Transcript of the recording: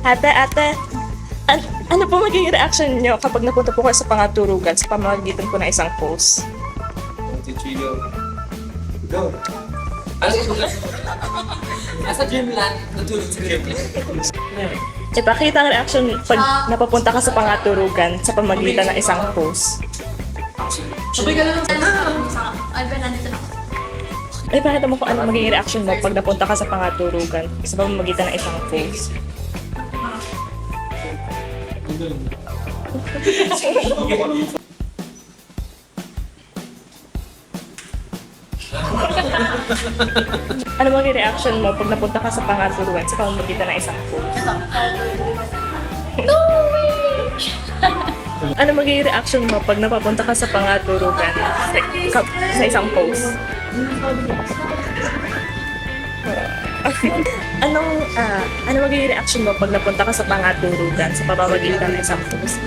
Ate, ano po magiging reaction niyo kapag napunta po kayo sa pangaturugan sa pamamagitan po ng isang post? Chichillo. Go. Nasa dreamland, natulog sa dreamland. Ipakita ang reaction pag napapunta ka sa pangaturugan sa pamamagitan ng isang post. Sabay ka lang. Ay, ba, nandito na ako. Ipakita mo kung ano magiging reaction mo pag napunta ka sa pangaturugan sa pamamagitan ng isang post. Ano magiging reaction mo pag napunta ka sa pangaturugan sa pamamagitan ng isang post? Ito. Ano magiging reaction mo pag napapunta ka sa pangaturugan sa isang post? Ano magiging reaction mo pag napunta ka sa pangaturugan sa pamamagitan ng isang post?